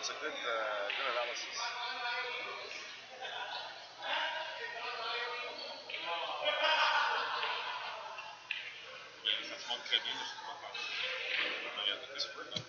that's a good analysis. Mais ça se montre très bien, je sais pas comment. Regarde un petit peu, là.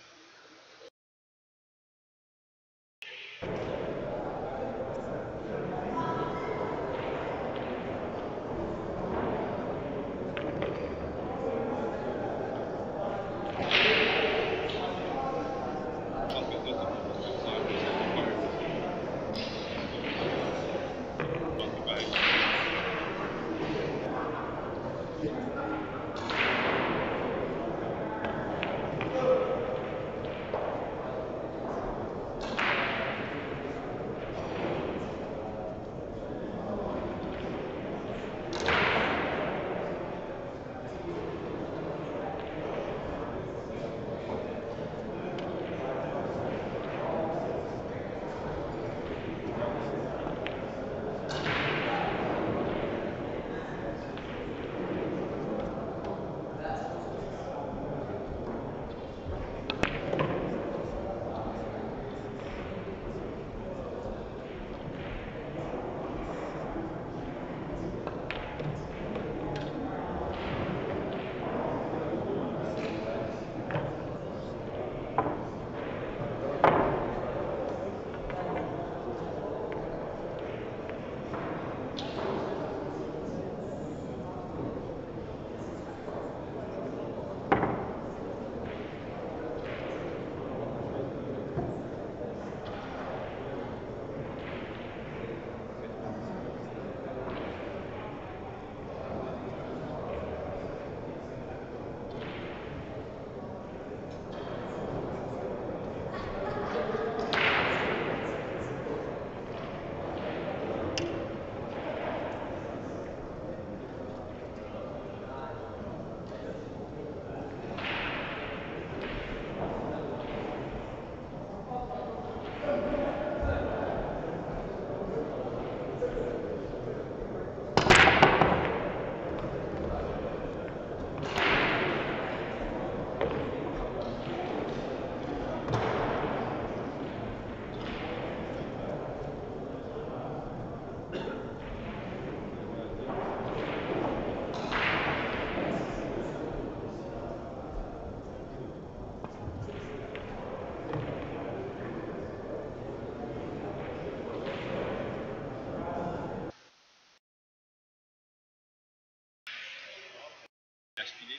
Aspiré,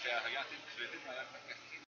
Regarde, je l'ai dit dans la question.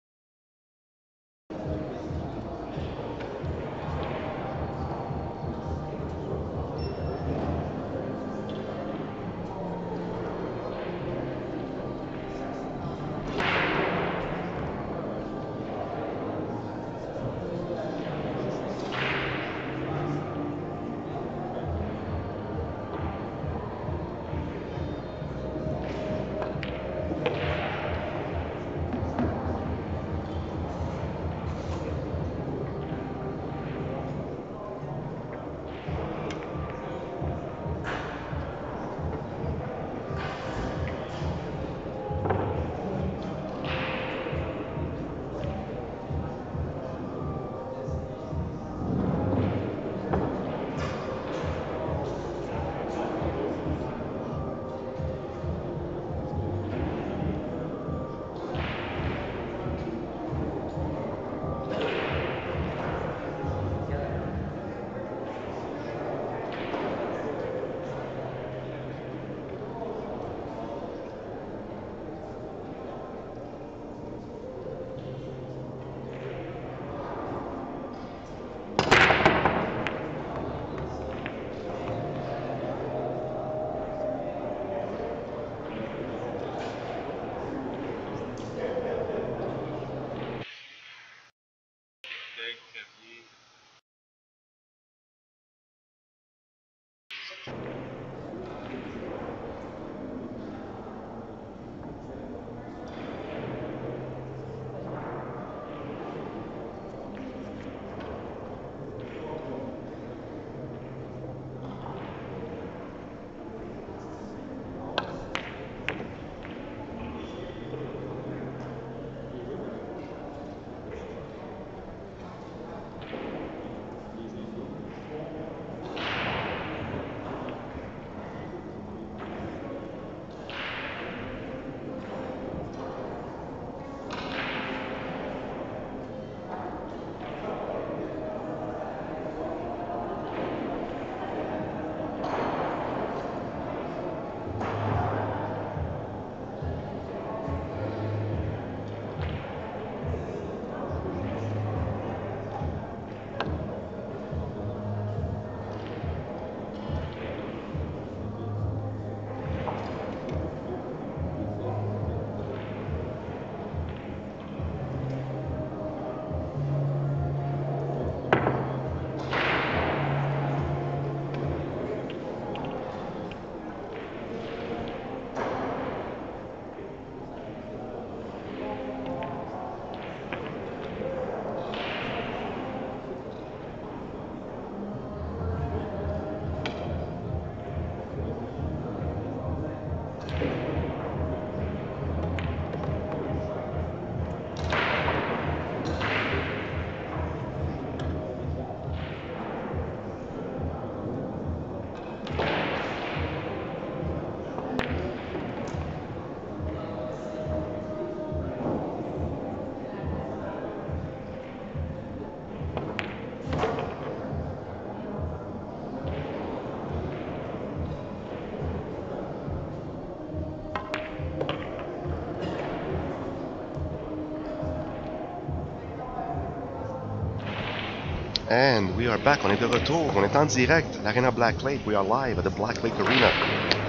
And we are back. On est de retour. On est en direct. L'Arena Black Lake. We are live at the Black Lake Arena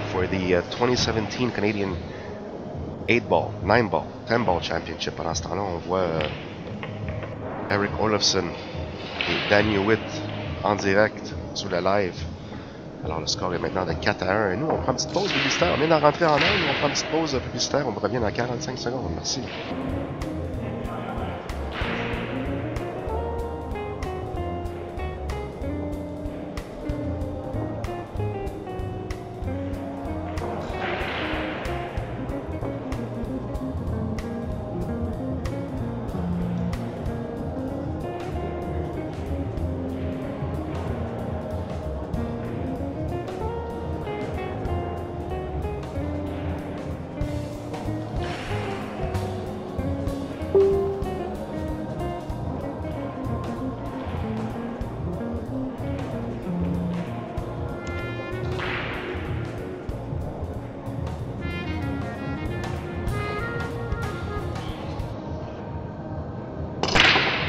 for the 2017 Canadian 8-ball, 9-ball, 10-ball Championship. Pendant ce temps-là, on voit Eric Olofsson et Danny Hewitt en direct sur le live. Alors le score est maintenant de 4-1. Et nous, on prend une petite pause publicitaire. On vient d'en rentrer en Inde. On prend une petite pause publicitaire. On revient dans 45 secondes. Merci.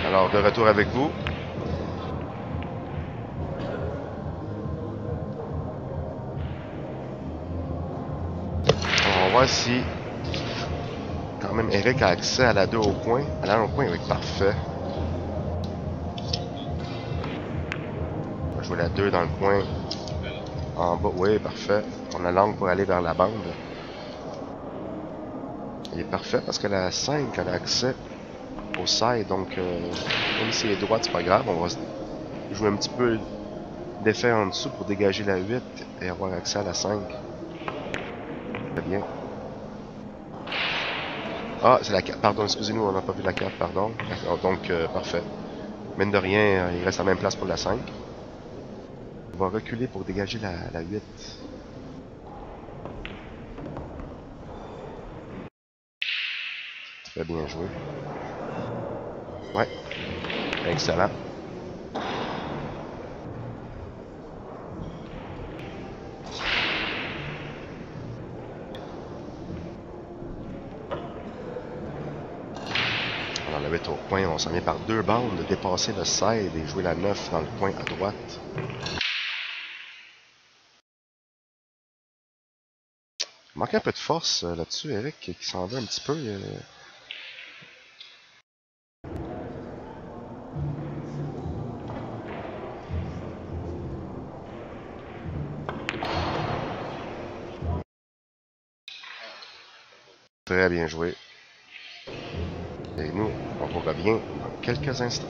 Alors, de retour avec vous. On va voir si quand même Eric a accès à la 2 au coin. À la 1 au coin, Eric, parfait. On va jouer la 2 dans le coin. En bas, oui, parfait. On a l'angle pour aller vers la bande. Il est parfait parce que la 5 elle a accès au side, donc même si elle est droite, c'est pas grave, on va jouer un petit peu d'effet en dessous pour dégager la 8 et avoir accès à la 5. Très bien. Ah, c'est la 4, pardon, excusez-nous, on n'a pas vu la 4, pardon. Donc, parfait. Mine de rien, il reste à la même place pour la 5. On va reculer pour dégager la 8. Très bien joué. Ouais, excellent. Alors la 8 au coin, on s'en vient par 2 bandes, de dépasser le side et jouer la 9 dans le coin à droite. Il manque un peu de force là-dessus, Eric, qui s'en va un petit peu. Très bien joué. Et nous, on vous revient dans quelques instants.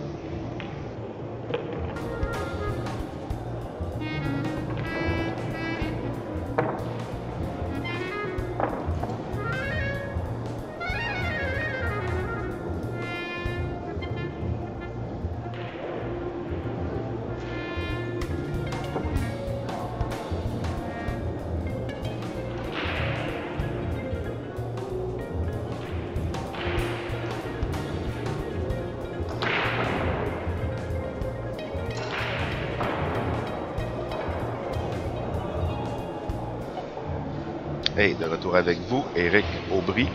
Hey, de retour avec vous, Eric Aubry.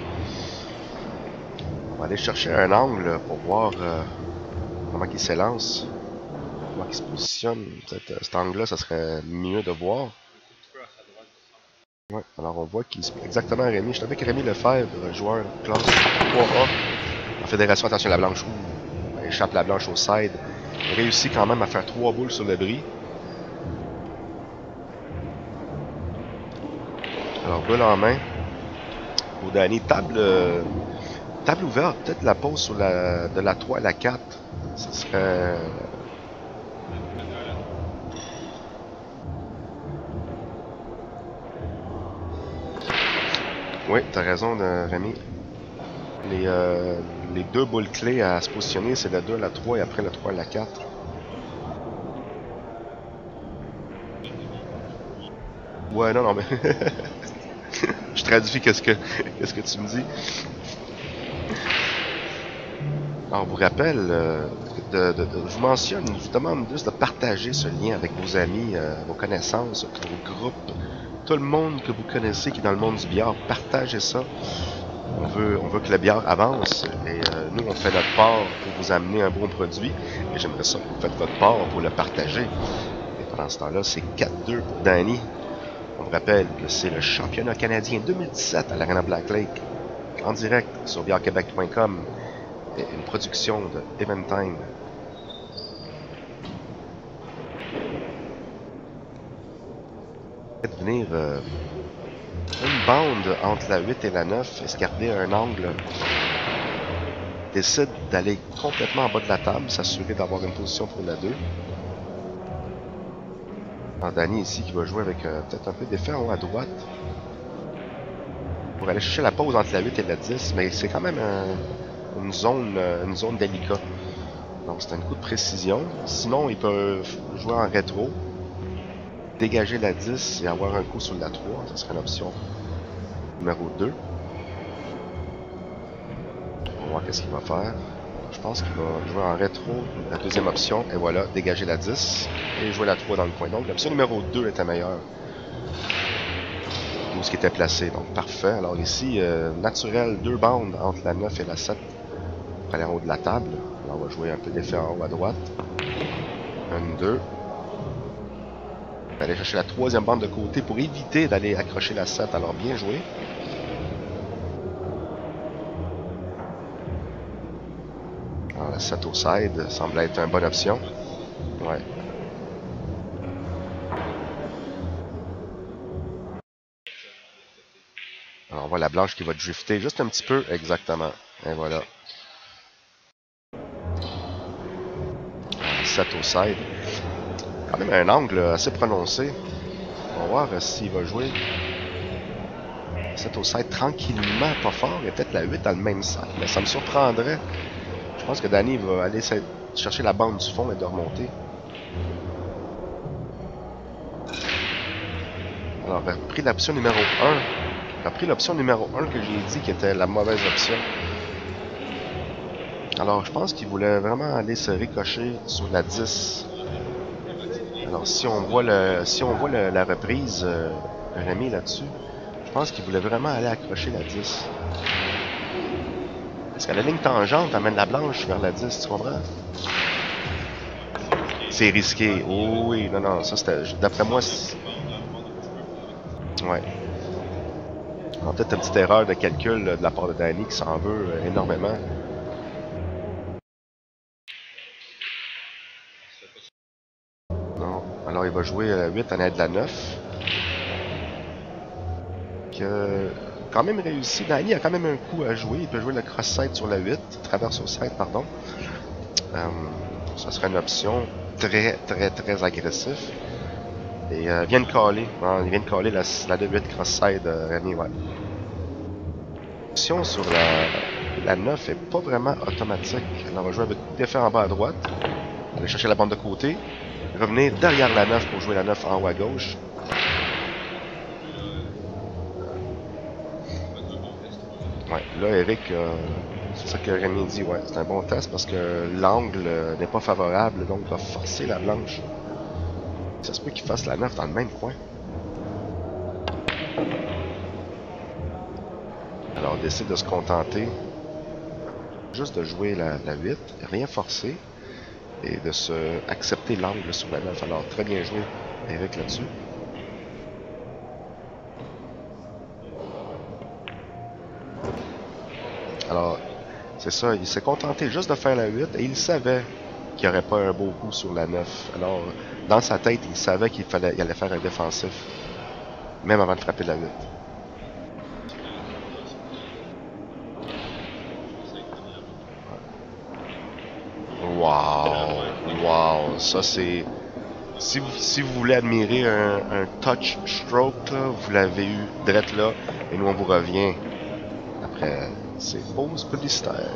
On va aller chercher un angle pour voir comment il s'élance, comment il se positionne. Cet angle-là, ça serait mieux de voir. Ouais, alors on voit qu'il exactement Rémi. Je suis avec Rémi Lefebvre, joueur classe 3A en fédération. Attention, la blanche échappe la blanche au side. Il réussit quand même à faire 3 boules sur le bris. Alors, boule en main pour Danny. Table ouverte, peut-être la pause sur de la 3 à la 4. Ce serait... Oui, t'as raison, Rémi. Les 2 boules clés à se positionner, c'est la 2 à la 3 et après la 3 à la 4. Ouais, non, mais... Je traduis qu'est-ce que tu me dis. Alors, on vous rappelle, je vous mentionne, je vous demande juste de partager ce lien avec vos amis, vos connaissances, vos groupes, tout le monde que vous connaissez qui est dans le monde du billard, partagez ça. On veut que la bière avance et nous, on fait notre part pour vous amener un bon produit. Et j'aimerais ça que vous faites votre part pour le partager. Et pendant ce temps-là, c'est 4-2 pour Danny. On vous rappelle que c'est le championnat canadien 2017 à l'Arena Black Lake, en direct sur bièrequebec.com, et une production de Eventime. De venir une bande entre la 8 et la 9, escarder un angle, décide d'aller complètement en bas de la table, s'assurer d'avoir une position pour la 2. Alors Danny ici qui va jouer avec peut-être un peu d'effet en haut à droite pour aller chercher la pause entre la 8 et la 10, mais c'est quand même une zone délicate. Donc c'est un coup de précision. Sinon, ils peuvent jouer en rétro, dégager la 10 et avoir un coup sur la 3. Ça serait une option numéro 2. On va voir qu'est-ce qu'il va faire. Je pense qu'il va jouer en rétro, la deuxième option, et voilà, dégager la 10 et jouer la 3 dans le coin. Donc l'option numéro 2 était meilleure. Où ce qui était placé, donc parfait. Alors ici, naturel, 2 bandes entre la 9 et la 7 pour aller en haut de la table. Alors on va jouer un peu d'effet en haut à droite. 1, 2. On va aller chercher la 3e bande de côté pour éviter d'aller accrocher la 7. Alors bien joué. Alors la 7 au side semble être une bonne option. Ouais. Alors on voit la blanche qui va drifter juste un petit peu, exactement. Et voilà. 7 au side. Quand même un angle assez prononcé. On va voir s'il va jouer 7 au side tranquillement, pas fort. Et peut-être la 8 dans le même sac. Mais ça me surprendrait. Je pense que Danny va aller chercher la bande du fond et de remonter. Alors, il a pris l'option numéro 1. Il a pris l'option numéro 1 que j'ai dit qui était la mauvaise option. Alors, je pense qu'il voulait vraiment aller se ricocher sur la 10. Alors, si on voit la reprise Rémi là-dessus, je pense qu'il voulait vraiment aller accrocher la 10. Parce que la ligne tangente amène la blanche vers la 10, tu comprends? C'est risqué. Oh oui, non, ça c'était... D'après moi, ouais. Peut-être une petite erreur de calcul de la part de Danny qui s'en veut énormément. Non. Alors il va jouer la 8 en aide de la 9. Quand même réussi. Danny a quand même un coup à jouer. Il peut jouer le cross-side sur la 8. Traverse au side, pardon. Ça serait une option très agressif. Et il vient de caller. Il vient de caller la 2-8 cross-side Rémi, ouais. L'option sur la 9 est pas vraiment automatique. Alors on va jouer avec beaucoup d'effets en bas à droite. Aller chercher la bande de côté. Revenir derrière la 9 pour jouer la 9 en haut à gauche. Ouais, là Eric, c'est ça que Rémi dit, ouais, c'est un bon test parce que l'angle n'est pas favorable, donc il va forcer la blanche. Ça se peut qu'il fasse la 9 dans le même coin. Alors on décide de se contenter juste de jouer la 8, rien forcer, et de se accepter l'angle sur la 9. Alors très bien joué Eric là-dessus. Alors, c'est ça, il s'est contenté juste de faire la 8 et il savait qu'il n'y aurait pas un beau coup sur la 9. Alors, dans sa tête, il savait qu'il allait faire un défensif, même avant de frapper la 8. Wow, ça c'est... Si vous voulez admirer un touch stroke, là, vous l'avez eu direct là, et nous on vous revient après ces pauses publicitaires.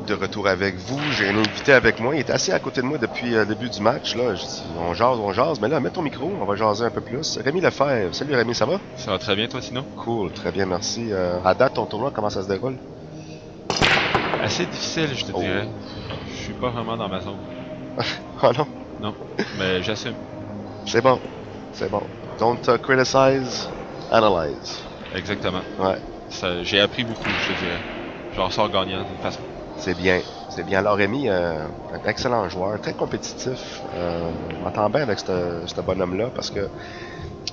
de retour avec vous. J'ai un invité avec moi. Il est assis à côté de moi depuis le début du match. Là. Je dis, on jase. Mais là, mets ton micro, on va jaser un peu plus. Rémi Lefebvre. Salut Rémi, ça va? Ça va très bien, toi, sinon? Cool, très bien, merci. À date, ton tournoi, comment ça se déroule? Assez difficile, je te dirais. Je suis pas vraiment dans ma zone. Oh non? Non, mais j'assume. C'est bon. Don't criticize, analyze. Exactement. Ouais. J'ai appris beaucoup, je te dirais. J'en sors gagnant d'une façon. C'est bien. Alors Rémi, un excellent joueur, très compétitif. On m'entend bien avec ce bonhomme-là parce que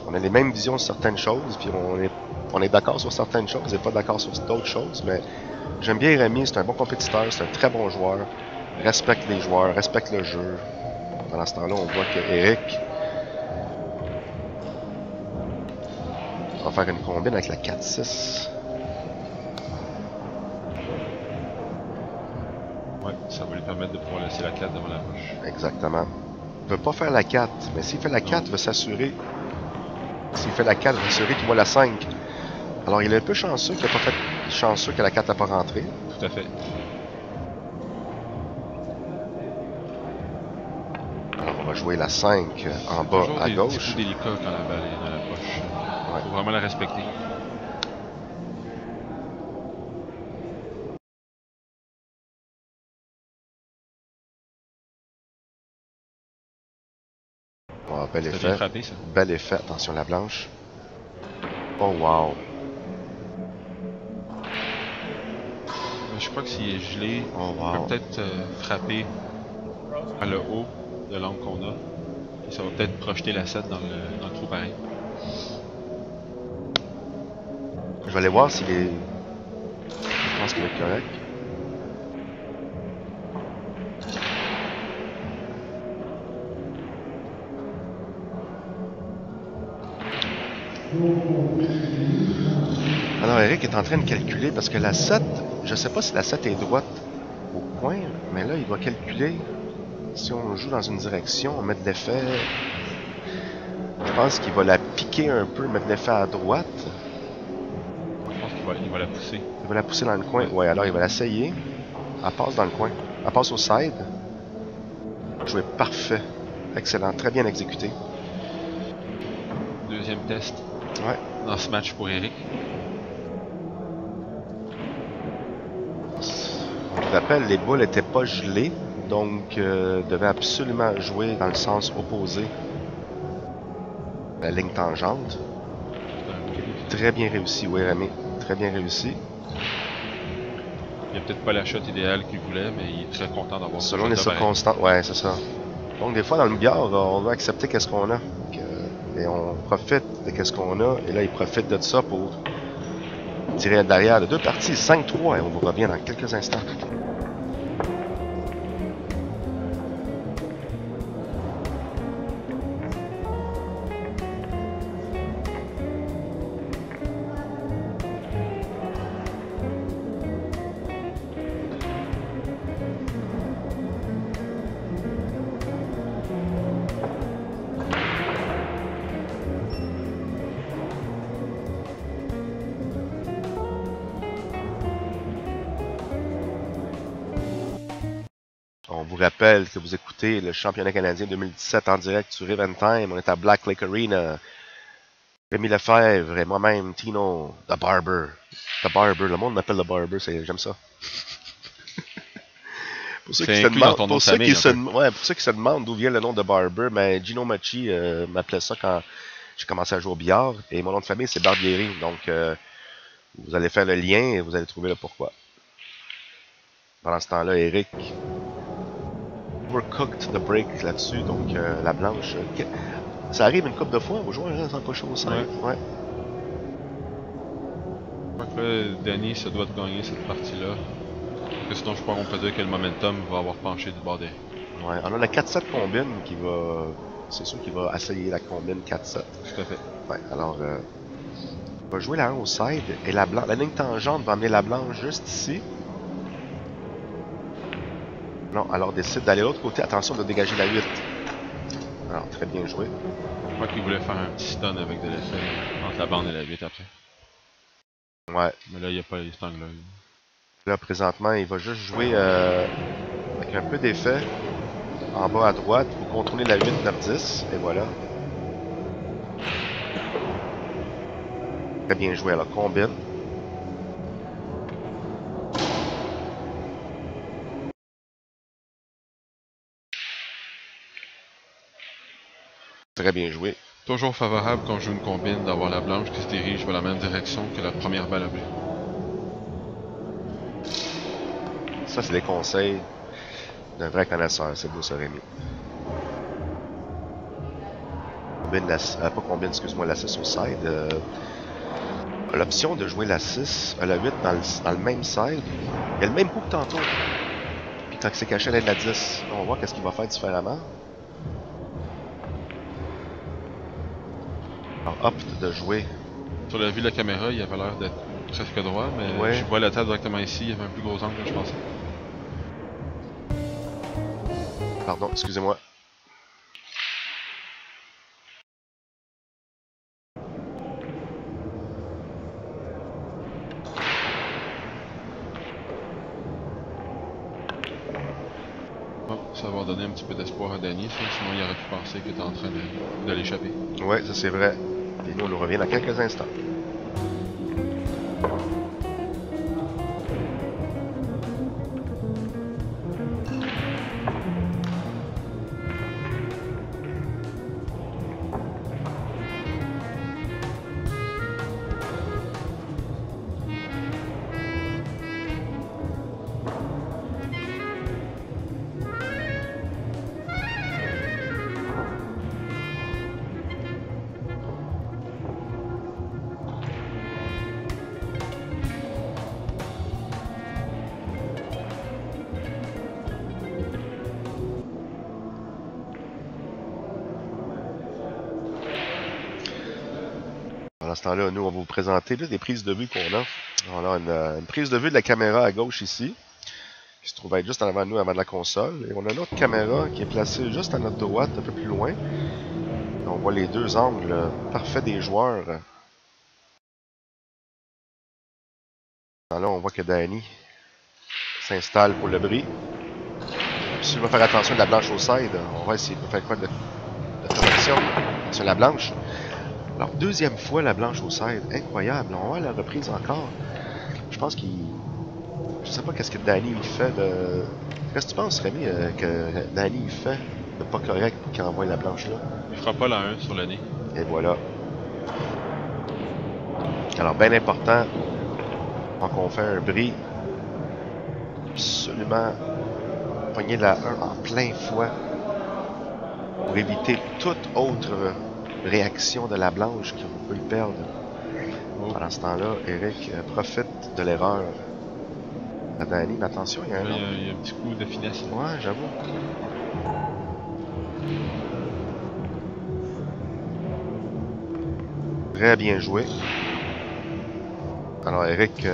on a les mêmes visions sur certaines choses, puis on est d'accord sur certaines choses et pas d'accord sur d'autres choses, mais j'aime bien Rémi, c'est un bon compétiteur, c'est un très bon joueur, respecte les joueurs, respecte le jeu. Pendant ce temps-là, on voit que Eric va faire une combine avec la 4-6. Ouais, ça va lui permettre de pouvoir laisser la 4 devant la poche. Exactement. Il veut pas faire la 4, mais s'il fait la 4, il veut s'assurer. S'il fait la 4, il veut s'assurer qu'il voit la 5. Alors il est un peu chanceux qu'il n'a pas fait chanceux que la 4 n'a pas rentré. Tout à fait. Alors on va jouer la 5 en bas à gauche. C'est toujours délicat quand la balle est dans la poche. Ouais. Faut vraiment la respecter. Oh, bel C'est effet. bien frappé, ça. Bel effet. Attention la blanche. Oh wow. Je crois que s'il est gelé, Oh on wow. peut peut-être frapper à le haut de l'angle qu'on a. Et ça va peut-être projeter la 7 dans le trou pareil. Je vais aller voir s'il est... Je pense qu'il est correct. Alors Eric est en train de calculer parce que la 7, je sais pas si la 7 est droite au coin, mais là il doit calculer si on joue dans une direction, on met de l'effet. Je pense qu'il va la piquer un peu, mettre l'effet à droite. Je pense qu'il va la pousser. Il va la pousser dans le coin. Ouais, alors il va l'essayer. Elle passe dans le coin. Elle passe au side. Joué parfait. Excellent. Très bien exécuté. Deuxième test Ouais. dans ce match pour Eric. On vous rappelle, les boules n'étaient pas gelées. Donc, devait absolument jouer dans le sens opposé. La ligne tangente. Très bien réussi, oui, Rémi. Très bien réussi. Il a peut-être pas la shot idéale qu'il voulait, mais il est très content d'avoir ce Selon les shot-là circonstances, ouais, c'est ça. Donc, des fois, dans le billard, on doit accepter qu'est-ce qu'on a. Donc, et on profite de qu'est-ce qu'on a. Et là, il profite de ça pour tirer de l'arrière de deux parties. 5-3, et on vous revient dans quelques instants. On vous rappelle que vous écoutez le championnat canadien 2017 en direct sur Eventime. On est à Black Lake Arena. Rémi Lefebvre et moi-même, Tino, The Barber. The Barber, le monde m'appelle The Barber, j'aime ça. Pour ceux qui se demandent, pour ceux qui se demandent d'où vient le nom de Barber, mais Gino Macci m'appelait ça quand j'ai commencé à jouer au billard. Et mon nom de famille, c'est Barbieri. Donc, vous allez faire le lien et vous allez trouver le pourquoi. Pendant ce temps-là, Eric overcooked the break là-dessus, donc la blanche. Ça arrive une couple de fois, vos joueurs restent pas chaud au sein. Ouais. Je crois que là, Danny se doit de gagner cette partie-là. Parce que sinon, je crois qu'on peut dire que le momentum va avoir penché du bord des. Ouais, on a la 4-7 combine qui va. C'est sûr qu'il va essayer la combine 4-7. Tout à fait. Ouais, alors. On va jouer la 1 au side et la blanche. La ligne tangente va amener la blanche juste ici. Non, alors décide d'aller de l'autre côté. Attention de dégager la 8. Alors, très bien joué. Je crois qu'il voulait faire un petit stun avec de l'effet entre la bande et la 8 après. Ouais. Mais là, il n'y a pas cet angle-là. Là, présentement, il va juste jouer avec un peu d'effet. En bas à droite, pour contrôler la 8, 9, 10. Et voilà. Très bien joué. Alors, combine. Très bien joué. Toujours favorable quand je joue une combine d'avoir la blanche qui se dirige vers la même direction que la première balle à bleu. Ça, c'est des conseils d'un vrai connaisseur. C'est beau, ça, Rémi. Combine la, pas combine, excuse-moi, la 6 au side. L'option de jouer la 6, la 8 dans le même side. Il y a le même coup que tantôt. Puis quand c'est caché à l'aide de la 10, on va voir qu'est-ce qu'il va faire différemment. Alors, opte de jouer. Sur la vue de la caméra, il avait l'air d'être presque droit, mais Ouais. je vois la table directement ici, il y avait un plus gros angle que je pensais. Pardon, excusez-moi. Bon, ça va donner un petit peu d'espoir à Danny, ça, sinon il aurait pu penser qu'il était en train de l'échapper. Ouais, ça c'est vrai. Et nous, on nous revient dans quelques instants. Pendant ce temps-là, nous, on va vous présenter là, des prises de vue qu'on a. On a une prise de vue de la caméra à gauche ici, qui se trouve être juste en avant de nous, avant de la console. Et on a une autre caméra qui est placée juste à notre droite, un peu plus loin. On voit les deux angles parfaits des joueurs. Là, on voit que Danny s'installe pour le bris. Si je veux faire attention de la blanche au side, on va voir s'il peut faire quoi de correction sur la blanche. Alors, deuxième fois la blanche au side. Incroyable. On va voir la reprise encore. Je pense qu'il... Je sais pas qu'est-ce que Danny il fait de... Qu'est-ce que tu penses, Rémi, que Danny il fait de pas correct pour qu'il envoie la blanche là? Il fera pas la 1 sur l'année. Et voilà. Alors, bien important, quand on fait un bris, absolument pogner la 1 en plein fouet pour éviter toute autre réaction de la blanche qu'on peut perdre. Oh. Pendant ce temps-là, Eric profite de l'erreur à Danny. Mais attention, il y a un Là, autre. il y a un petit coup de finesse. Ouais, j'avoue. Très bien joué. Alors, Eric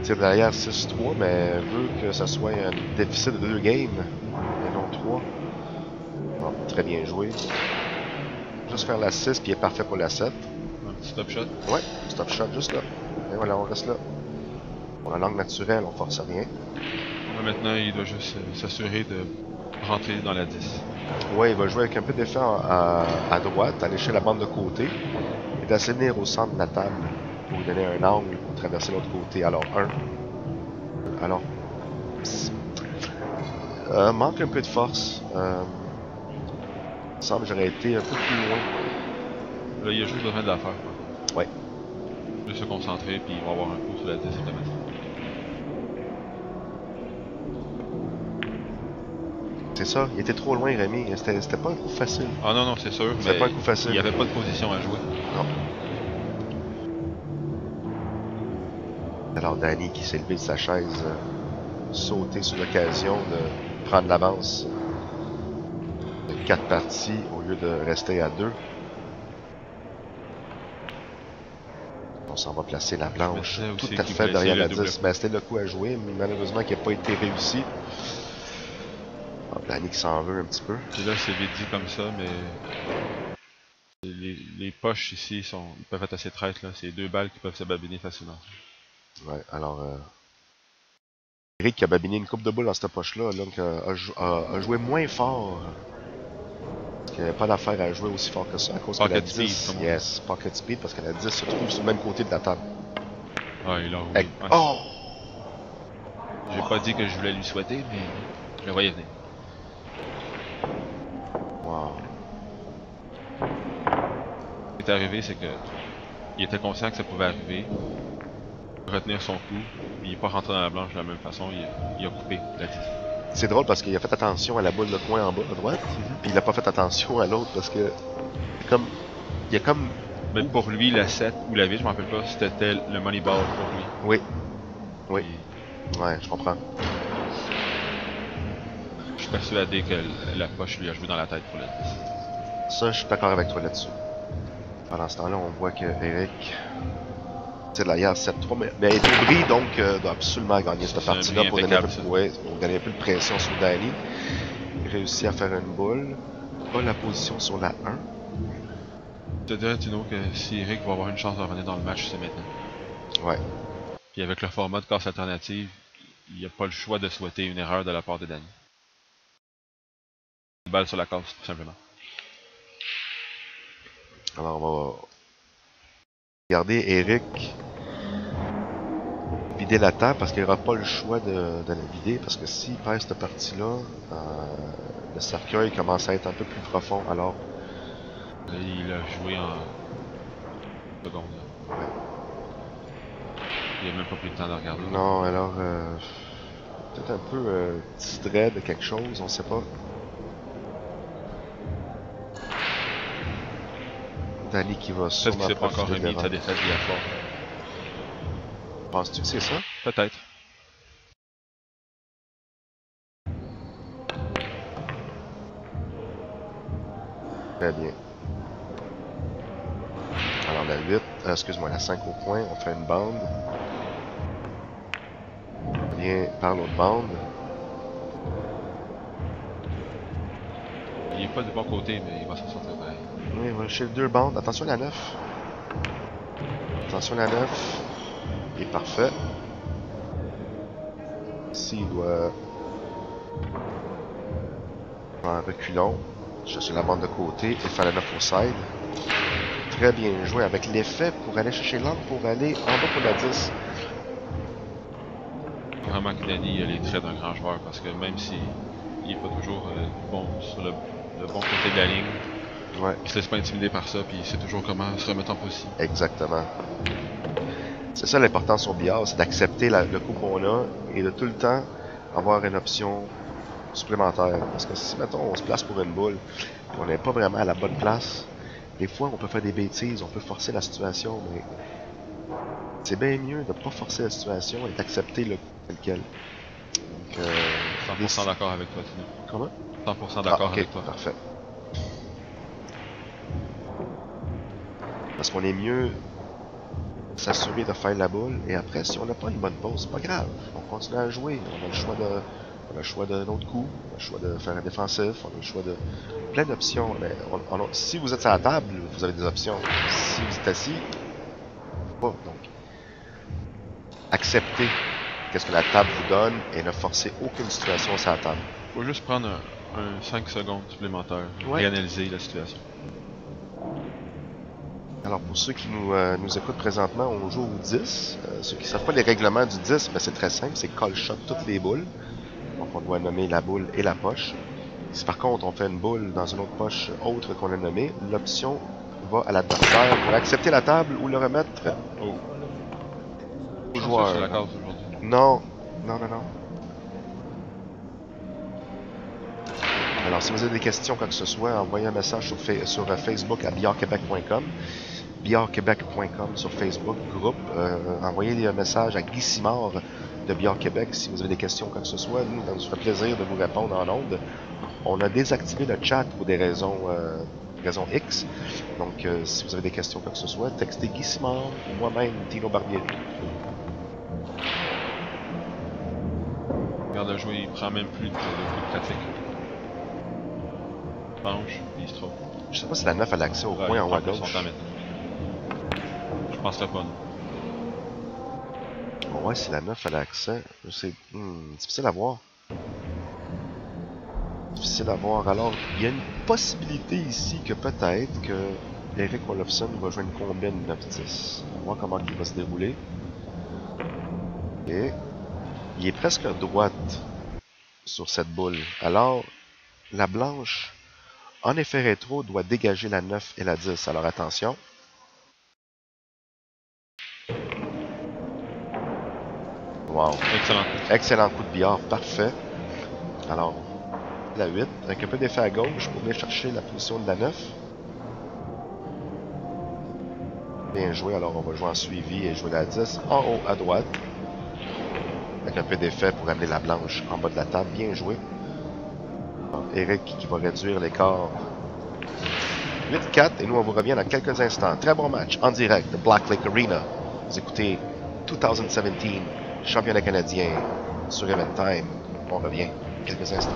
tire derrière 6-3, mais veut que ce soit un déficit de 2 games et non 3. Bon, très bien joué. Juste faire la 6, puis il est parfait pour la 7. Un petit top shot. Ouais, stop shot juste là. Et voilà, on reste là. On a langue naturelle, on force rien. Là, maintenant, il doit juste s'assurer de rentrer dans la 10. Ouais, il va jouer avec un peu d'effet à droite, aller chez la bande de côté, et d'assainir au centre de la table pour lui donner un angle pour traverser l'autre côté. Alors, 1. Alors, manque un peu de force. Il semble que j'aurais été un peu plus loin. Là, il y a juste besoin de la faire. Quoi. Ouais. Juste se concentrer, puis il va avoir un coup sur la 10 automatique. C'est ça, il était trop loin, Rémi. C'était pas un coup facile. Ah non, non, c'est sûr. C'était Mais pas un coup facile. il n'y avait pas de position à jouer. Non. Alors, Danny qui s'est levé de sa chaise, sauté sur l'occasion de prendre l'avance de 4 parties au lieu de rester à 2. On s'en va placer la blanche tout à fait derrière la 10. Ben, c'était le coup à jouer, mais malheureusement qui n'a pas été réussi. Alors, Danny qui s'en veut un petit peu. Et là, c'est vite dit comme ça, mais les poches ici peuvent être assez traîtres. C'est 2 balles qui peuvent s'ababiner facilement. Ouais, alors... Eric qui a babiné une coupe de boules dans cette poche-là, donc a joué moins fort. Parce qu'il n'y avait pas d'affaire à jouer aussi fort que ça, à cause que la 10... Yes, pocket speed, parce que la 10 se trouve sur le même côté de la table. Ah, il a roulé. Oh! J'ai pas dit que je voulais lui souhaiter, mais je le voyais venir. Wow. Ce qui est arrivé, c'est que il était conscient que ça pouvait arriver, retenir son coup, il n'est pas rentré dans la blanche de la même façon, il a coupé la 10. C'est drôle parce qu'il a fait attention à la boule de coin en bas à droite, puis il a pas fait attention à l'autre parce que il y a comme... Mais pour lui, la 7 ou la 8, je m'en rappelle pas, c'était le money ball pour lui. Oui. Oui. Ouais, je comprends. Je suis persuadé que la poche lui a joué dans la tête pour la 10. Ça, je suis d'accord avec toi là-dessus. Pendant ce temps-là, on voit que Eric... C'est d'ailleurs 7-3, mais Aubry donc doit absolument gagner cette partie-là pour donner un peu de pression sur Danny. Il réussit à faire une boule. Pas la position sur la 1. Je te dirais, Tino, que si Eric va avoir une chance de revenir dans le match, c'est maintenant. Ouais. Puis avec le format de casse alternative, il n'y a pas le choix de souhaiter une erreur de la part de Danny. Une balle sur la casse, tout simplement. Alors on va regarder Eric vider la table parce qu'il n'aura pas le choix de la vider parce que s'il perd cette partie-là, le cercueil commence à être un peu plus profond. Alors là, il a joué en seconde. Ouais. Il n'a même pas pris le temps de regarder. Non, alors peut-être un peu distrait de quelque chose, on sait pas. Danny qui va sûrement peut-être qu'il s'est pas encore remis de sa défaite d'hier soir. Penses-tu que c'est ça? Peut-être. Très bien. Alors la 8, excuse-moi, la 5 au point, on fait une bande. On vient par l'autre bande. Il est pas du bon côté, mais il va s'en sortir pareil. Oui, on va chercher 2 bandes. Attention à la 9. Attention à la 9. Il est parfait. Ici, il doit... En reculons. Chercher la bande de côté et faire la 9 au side. Très bien joué avec l'effet pour aller chercher l'angle pour aller en bas pour la 10. Vraiment que Danny a les traits d'un grand joueur parce que même s'il n'est pas toujours bon sur le bon côté de la ligne, ouais. Il se laisse pas intimider par ça puis il sait toujours comment se remettre en position. Exactement. C'est ça l'importance au billard, c'est d'accepter le coup qu'on a et de tout le temps avoir une option supplémentaire. Parce que si, mettons, on se place pour une boule et on n'est pas vraiment à la bonne place, des fois, on peut faire des bêtises, on peut forcer la situation, mais c'est bien mieux de ne pas forcer la situation et d'accepter le coup tel quel. Donc, 100% d'accord avec toi, Tino. Comment? 100% d'accord avec toi. Parfait. Parce qu'on est mieux s'assurer de faire la boule et après, si on n'a pas une bonne pause, c'est pas grave. On continue à jouer. On a le choix de notre coup, on a le choix de faire un défensif, on a le choix de plein d'options. Si vous êtes à la table, vous avez des options. Si vous êtes assis, pas. Donc, acceptez qu'est-ce que la table vous donne et ne forcez aucune situation sur la table. Faut juste prendre un 5 secondes supplémentaire, réanalyser la situation. Alors, pour ceux qui nous écoutent présentement, on joue au 10. Ceux qui ne savent pas les règlements du 10, ben c'est très simple, c'est call shot toutes les boules. Donc, on doit nommer la boule et la poche. Si par contre, on fait une boule dans une autre poche autre qu'on a nommée, l'option va à l'adversaire pour accepter la table ou le remettre au joueur. Sur la case aujourd'hui. Non. Alors, si vous avez des questions, quoi que ce soit, envoyez un message sur Facebook à billaquebec.com. billaquebec.com sur Facebook, groupe. Envoyez un message à Guy Simard de Billard Québec si vous avez des questions, quoi que ce soit. Nous, ça nous fait plaisir de vous répondre en ondes. On a désactivé le chat pour des raisons X. Donc, si vous avez des questions, quoi que ce soit, textez Guy Simard ou moi-même, Tino Barbier. Regarde le joueur, il prend même plus de trafic. Penche, il se trouve. Je sais pas si la 9 a l'accès au point en haut à gauche. Je penserais pas, non. On va si la 9 a l'accès. C'est difficile à voir. Difficile à voir. Alors, il y a une possibilité ici que peut-être que Eric Olofsson va jouer une combine 9-10. On va voir comment il va se dérouler. Et il est presque à droite sur cette boule. Alors, la blanche, en effet rétro, doit dégager la 9 et la 10. Alors attention. Wow. Excellent. Excellent coup de billard, parfait. Alors, la 8, avec un peu d'effet à gauche pour venir chercher la position de la 9. Bien joué, alors on va jouer en suivi et jouer la 10 en haut à droite. Avec un peu d'effet pour amener la blanche en bas de la table, bien joué. Alors, Eric qui va réduire l'écart. 8-4 et nous on vous revient dans quelques instants. Très bon match en direct de Black Lake Arena. Vous écoutez 2017 championnat canadien sur Event Time. On revient dans quelques instants.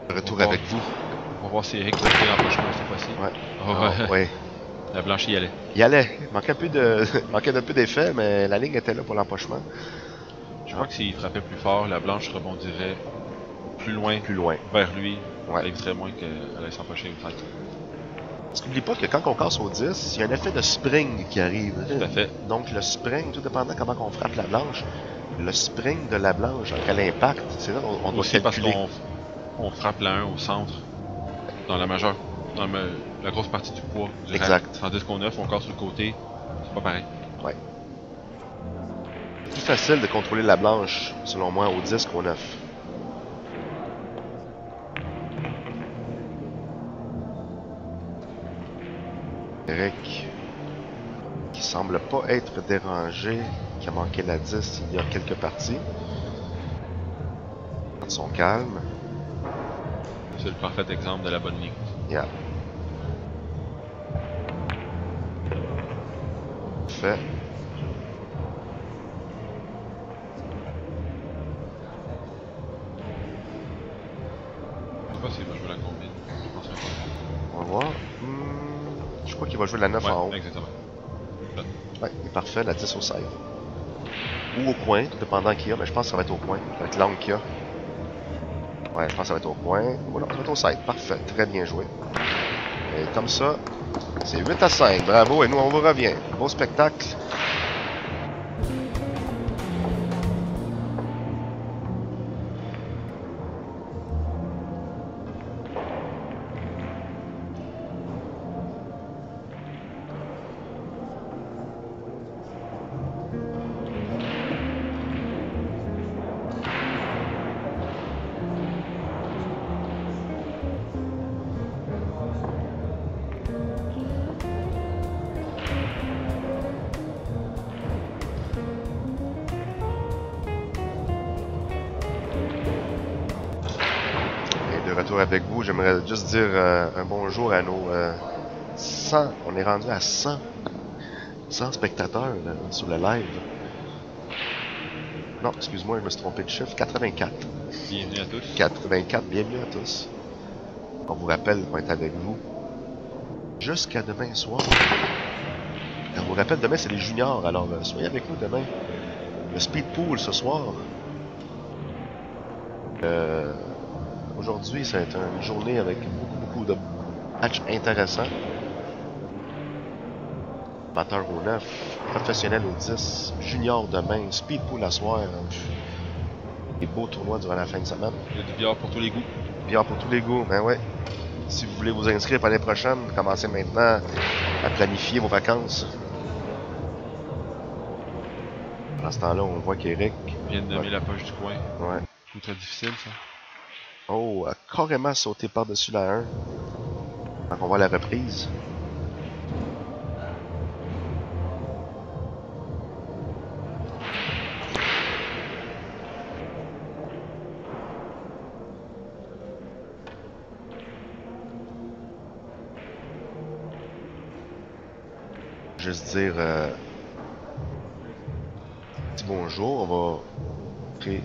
Retour avec vous. On va voir si Eric va faire l'empochement cette fois-ci. Ouais. Oh, Alors, ouais. La blanche y allait. Il allait. Il manquait un peu d'effet, mais la ligne était là pour l'empochement. Je crois que s'il frappait plus fort, la blanche rebondirait plus loin Plus loin. vers lui. Ouais. Ça éviterait moins qu'elle aille s'empocher une tête. Parce qu'oublie pas que quand on casse au 10, il y a un effet de spring qui arrive. Tout à fait. Donc le spring, tout dépendant comment on frappe la blanche, le spring de la blanche, quel impact, c'est là qu'on doit Aussi parce calculer. qu'on frappe la 1 au centre, dans la majeure, dans la grosse partie du poids. Du Exact. rack. Tandis qu'au 9, on casse sur le côté, c'est pas pareil. Ouais. C'est plus facile de contrôler la blanche, selon moi, au 10 qu'au 9. Eric, qui semble pas être dérangé, qui a manqué la 10 il y a quelques parties. Garde son calme. C'est le parfait exemple de la bonne ligne. Yeah. Fait. Je sais pas s'il va jouer la combine. Je pense pas. On va voir. Je crois qu'il va jouer la 9 en haut. Ouais, exactement. Ouais, il est parfait, la 10 au side. Ou au coin, tout dépendant qu'il y a, mais je pense que ça va être au coin, avec l'angle qu'il y a. Ouais, je pense que ça va être au coin. Voilà, ça va être au side. Parfait, très bien joué. Et comme ça, c'est 8-5. Bravo, et nous, on vous revient. Beau spectacle. De retour avec vous, j'aimerais juste dire un bonjour à nos 100, on est rendu à 100 spectateurs là, sur le live. Non, excuse-moi, je me suis trompé de chiffre, 84. Bienvenue à tous. 84, bienvenue à tous. On vous rappelle qu'on est avec vous jusqu'à demain soir. On vous rappelle, demain c'est les juniors, alors soyez avec nous demain. Le speed pool ce soir. Aujourd'hui, ça va être une journée avec beaucoup de matchs intéressants. Amateur au 9, professionnel au 10, junior demain, speed pool à soir. Des beaux tournois durant la fin de semaine. Il y a du billard pour tous les goûts. Billard pour tous les goûts, ben ouais. Si vous voulez vous inscrire pour l'année prochaine, commencez maintenant à planifier vos vacances. Dans ce temps-là, on voit qu'Eric Vient de nommer la poche du coin. ouais, Coup très difficile, ça. Oh, a carrément sauté par-dessus la 1. Donc on voit la reprise. Juste dire petit bonjour, on va créer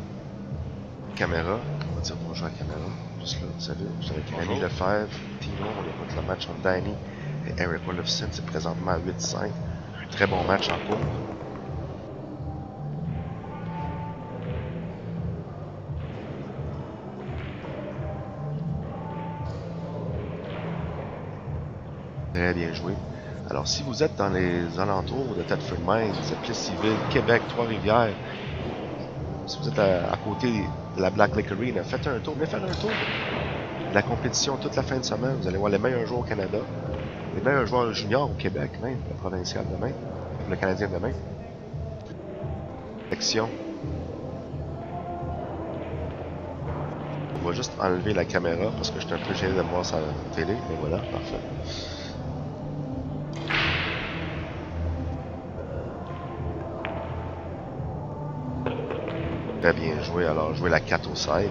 caméra. On va dire bonjour à la caméra. Juste là, salut, je suis avec Annie Lefebvre, Tino, on écoute le match entre Danny et Eric Olofsson, c'est présentement à 8-5. Très bon match en cours. Très bien joué. Alors, si vous êtes dans les alentours de Thetford Mines, Plessisville, Québec, Trois-Rivières, si vous êtes à côté de la Black Lake Arena, faites un tour. Venez faire un tour de la compétition toute la fin de semaine. Vous allez voir les meilleurs joueurs au Canada, les meilleurs joueurs juniors au Québec, même, le provincial demain, le Canadien demain. Section. On va juste enlever la caméra parce que je suis un peu gêné de me voir sur la télé, mais voilà, parfait. Très bien joué, alors jouer la 4 au side.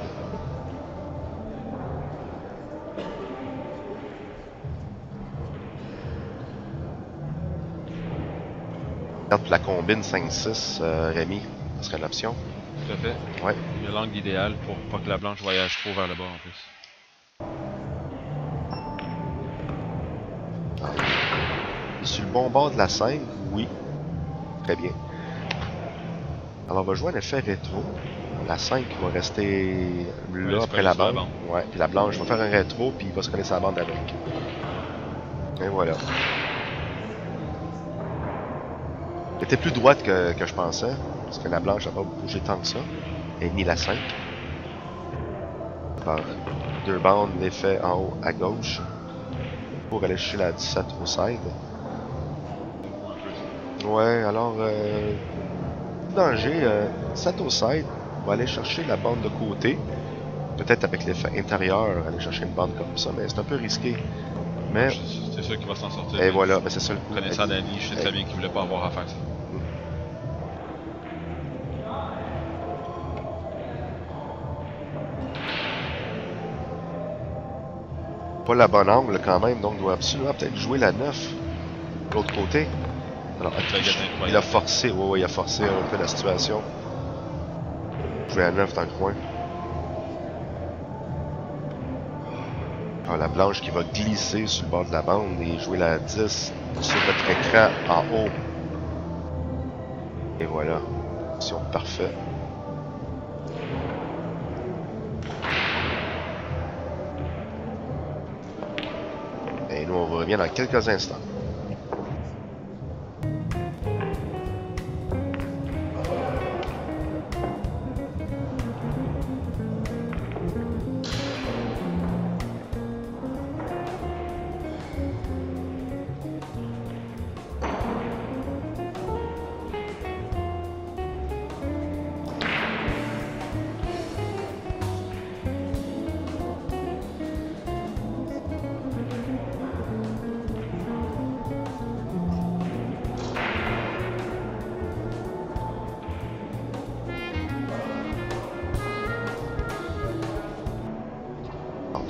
La combine 5-6, Rémi, ce serait l'option. Tout à fait. Ouais. Il y a l'angle idéal pour pas que la blanche voyage trop vers le bas en plus. Sur le bon bord de la scène, oui. Très bien. Alors on va jouer un effet rétro. La 5 va rester là après la bande. Ouais, puis la blanche va faire un rétro, puis il va se coller sa bande avec. Et voilà. Elle était plus droite que je pensais, parce que la blanche n'a pas bougé tant que ça, et ni la 5. Par deux bandes, l'effet en haut à gauche, pour aller chercher la 17 au side. Ouais, alors, danger, 7 au side, on va aller chercher la bande de côté, peut-être avec l'effet intérieur, aller chercher une bande comme ça, mais c'est un peu risqué. Mais c'est sûr qu'il va s'en sortir. Et voilà, ben c'est ça le coup. Connaissant Danny, je sais très bien qu'il voulait pas avoir à faire ça. Pas la bonne angle quand même, donc doit absolument peut-être jouer la 9 de l'autre côté. Alors, il a forcé, ouais, il a forcé un peu la situation. Jouer la 9 dans le coin. Alors, la blanche qui va glisser sur le bord de la bande et jouer la 10 sur notre écran en haut. Et voilà, position parfaite. Et nous, on revient dans quelques instants.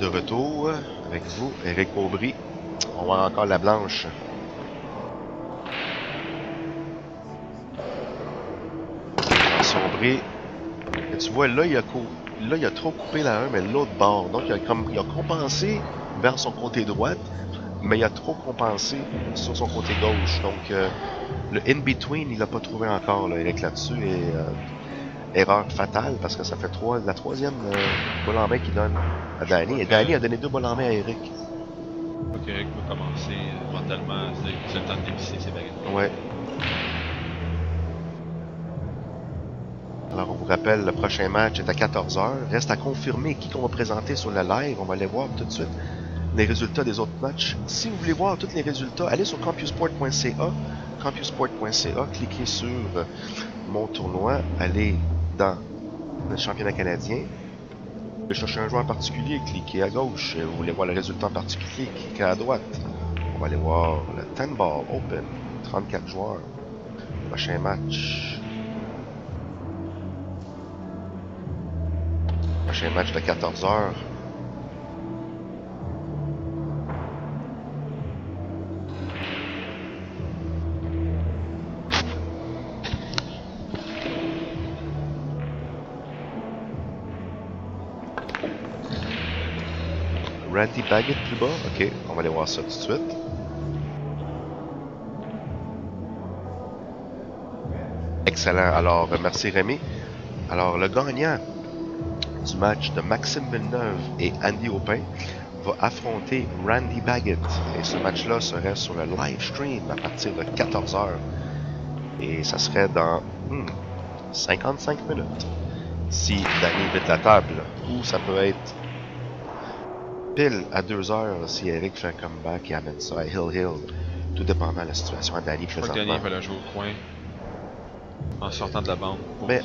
De retour avec vous, Eric Aubry. On voit encore la blanche. Sombré. Et tu vois, là, il a trop coupé la 1, mais l'autre bord. Donc, il a compensé vers son côté droite, mais il a trop compensé sur son côté gauche. Donc, le in-between, il l'a pas trouvé encore, là, Eric, là-dessus. Et erreur fatale, parce que ça fait la troisième balle en main qu'il donne à Danny. Et Danny a donné 2 balles en main à Eric. Ok, Eric peut commencer mentalement, c'est le temps de dévisser ses baguettes. Ouais. Alors, on vous rappelle, le prochain match est à 14h. Reste à confirmer qui qu'on va présenter sur le live. On va aller voir tout de suite les résultats des autres matchs. Si vous voulez voir tous les résultats, allez sur campusport.ca. Campusport.ca, cliquez sur mon tournoi, allez dans le championnat canadien. Vous voulez chercher un joueur en particulier, cliquez à gauche. Vous voulez voir le résultat en particulier, cliquez à droite. On va aller voir le 10 ball open. 34 joueurs. Prochain match. Prochain match de 14 heures. Randy Baggett plus bas. Ok, on va aller voir ça tout de suite. Excellent. Alors, merci Rémi. Alors, le gagnant du match de Maxime Villeneuve et Andy Aupin va affronter Randy Baggett. Et ce match-là serait sur le live stream à partir de 14h. Et ça serait dans 55 minutes. Si Danny vide la table. Ou ça peut être pile à 2h si Eric fait un comeback et amène ça à Hill Hill. Tout dépendant de la situation à Danny Je crois que présentement. Danny va la jouer au coin. En sortant de la bande. Pour Mais,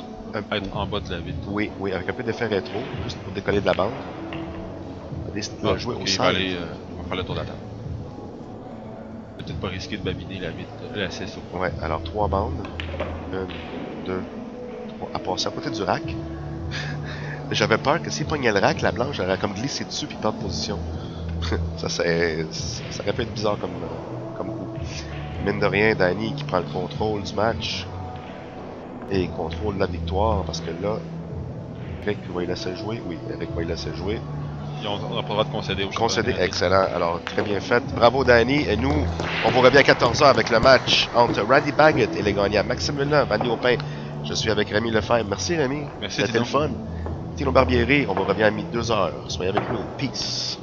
être en bas de la vitre. oui, avec un peu d'effet rétro, juste pour décoller de la bande. On va décider de la jouer au il centre. va aller on va faire le tour de la table. Peut-être pas risquer de babiner la vitre, la 6 au coin. Ouais, alors 3 bandes. 1, 2, 3. À passer à côté du rack. J'avais peur que s'il pognait le rack, la blanche aurait comme glissé dessus puis pas de position. ça aurait pu être bizarre comme coup. Mine de rien, Danny qui prend le contrôle du match et contrôle la victoire parce que là, Eric va y laisser jouer. Oui, Eric va y laisser jouer. On n'a pas le droit de concéder au Concédé, championnat. excellent. Alors, très bien fait. Bravo, Danny. Et nous, on vous revient à 14h avec le match entre Randy Baggett et les gagnants Maxime Villeneuve, Andy Aupin. Je suis avec Rémi Lefebvre. Merci, Rémi. Merci, C'était le fun. Tino Barbieri, on vous revient à 2h. Soyez avec nous. Peace.